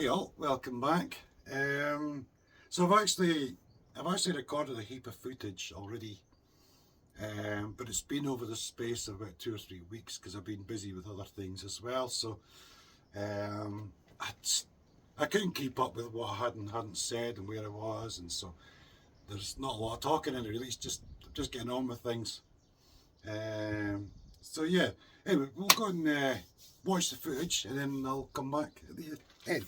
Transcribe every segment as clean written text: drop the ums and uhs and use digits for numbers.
Hey all, welcome back. So I've actually recorded a heap of footage already, but it's been over the space of about 2 or 3 weeks because I've been busy with other things as well. So um, I couldn't keep up with what I hadn't said and where I was, and so there's not a lot of talking in it really. It's just getting on with things. So yeah. Anyway, we'll go and watch the footage, and then I'll come back at the end.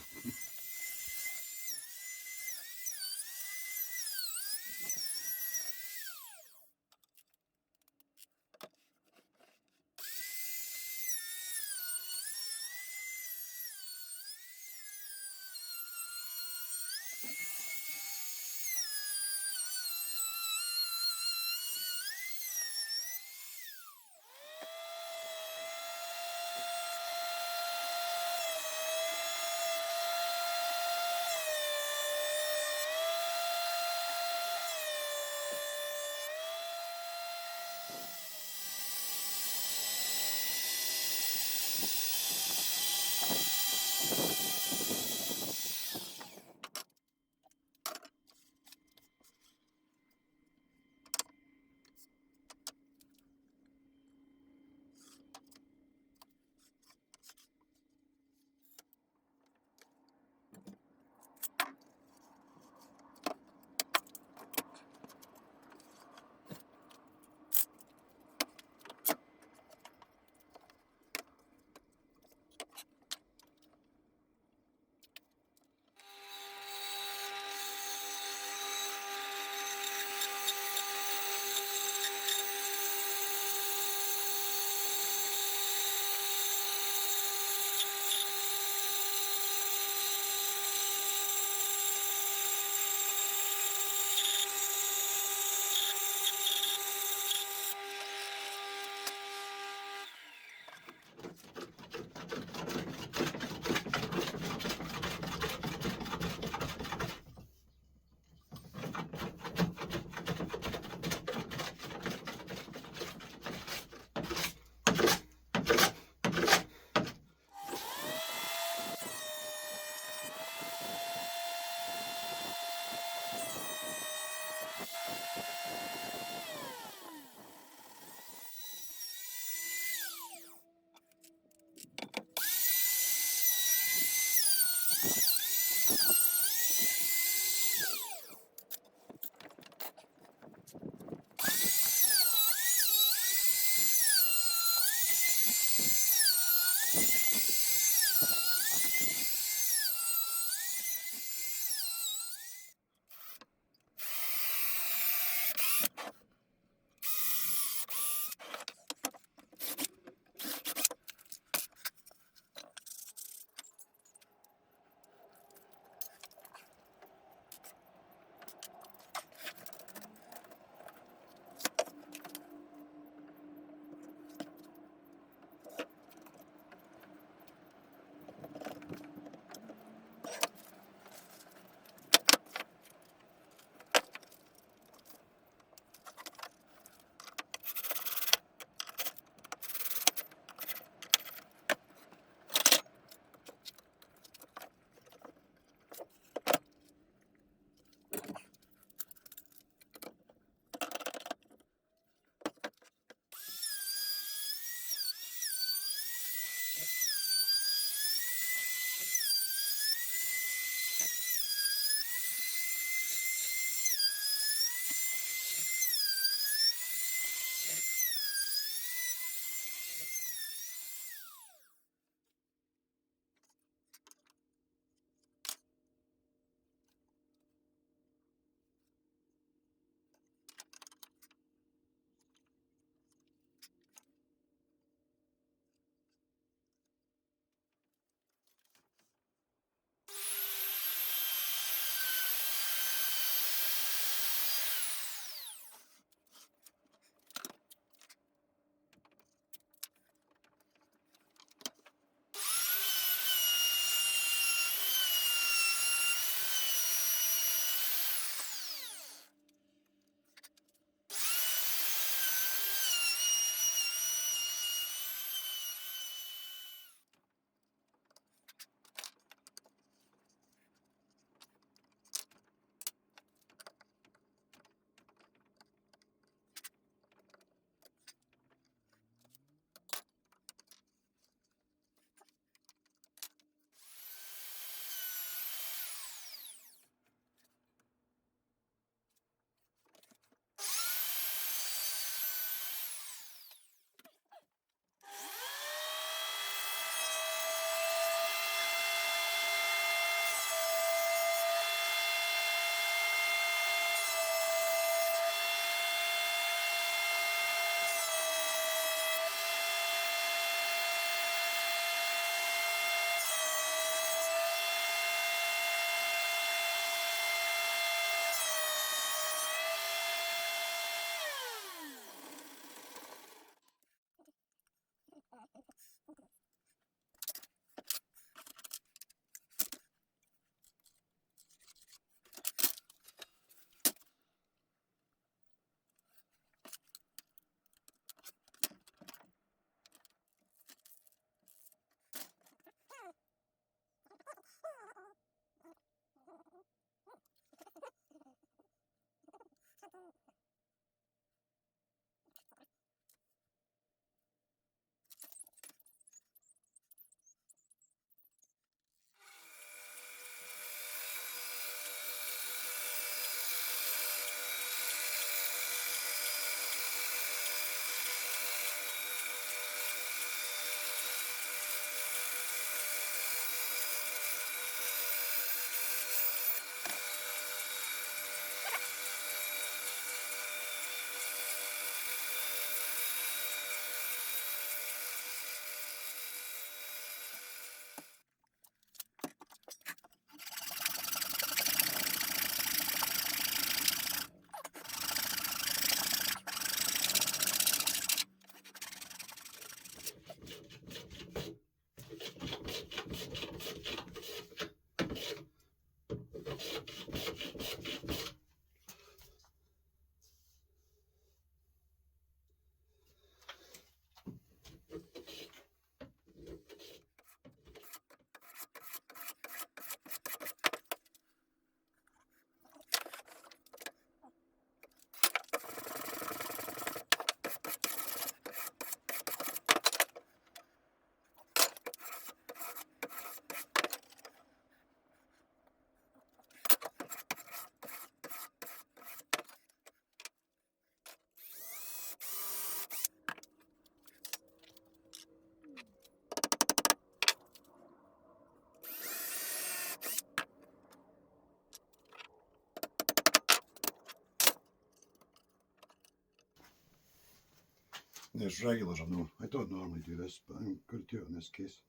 There's regulars, I know. I don't normally do this, but I'm going to do it in this case.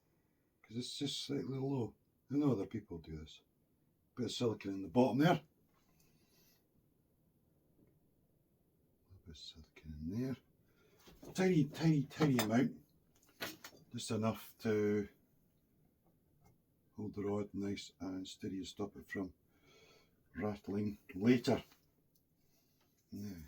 Because it's just slightly low. I know other people do this. Bit of silicone in the bottom there. A bit of silicone in there. Tiny, tiny, tiny amount. Just enough to hold the rod nice and steady and stop it from rattling later. Now,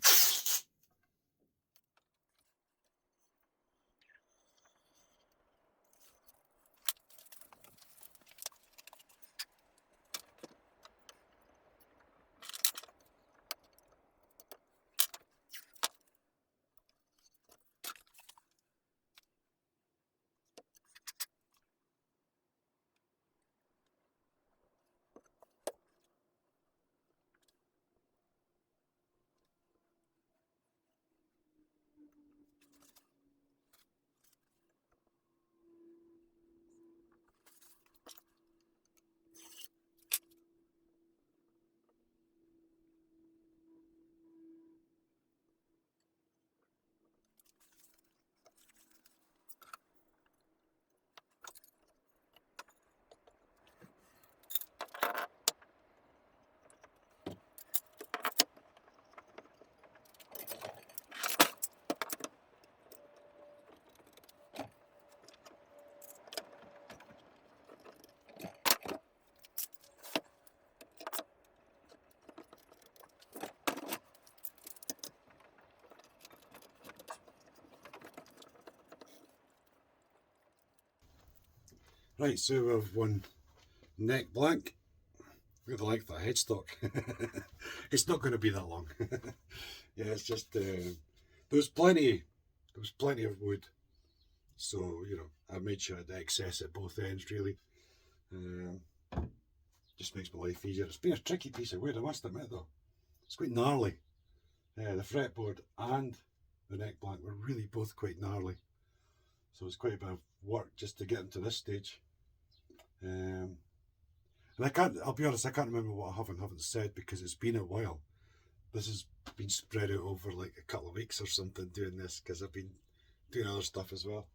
right, so we've one neck blank. Look at the length of that headstock. It's not going to be that long. Yeah, it's just there was plenty of wood, so you know I made sure I had excess at both ends really. Just makes my life easier. It's been a tricky piece of wood, I must admit though. It's quite gnarly. The fretboard and the neck blank were really both quite gnarly, so it's quite a bit of work just to get into this stage. And I'll be honest, I can't remember what I have and haven't said because it's been a while. This has been spread out over like a couple of weeks or something doing this because I've been doing other stuff as well.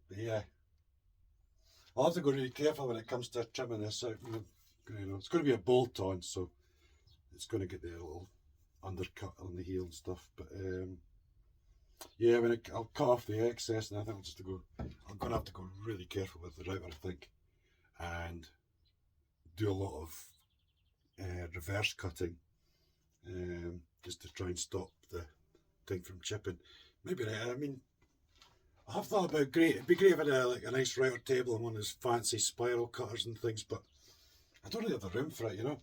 But yeah, I'll have to go really careful when it comes to trimming this out. You know, it's going to be a bolt on, so it's going to get the little undercut on the heel and stuff. But Yeah, when I'll cut off the excess, and I think I'm going to have to go really careful with the router, I think, and do a lot of reverse cutting, just to try and stop the thing from chipping. Maybe, I mean, I've thought about it'd be great if I had like a nice router table and one of those fancy spiral cutters and things, but I don't really have the room for it, you know.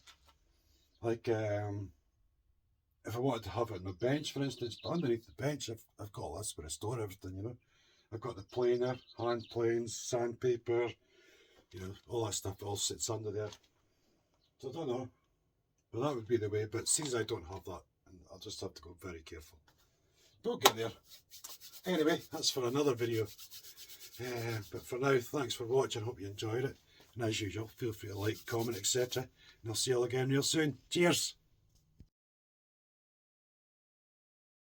Like, if I wanted to have it on my bench, for instance, but underneath the bench, I've got all this where I store everything, you know. I've got the planer, hand planes, sandpaper, you know, all that stuff all sits under there. So I don't know. But that would be the way. But since I don't have that, I'll just have to go very careful. Don't get there. Anyway, that's for another video. But for now, thanks for watching. Hope you enjoyed it. And as usual, feel free to like, comment, etc. And I'll see you all again real soon. Cheers!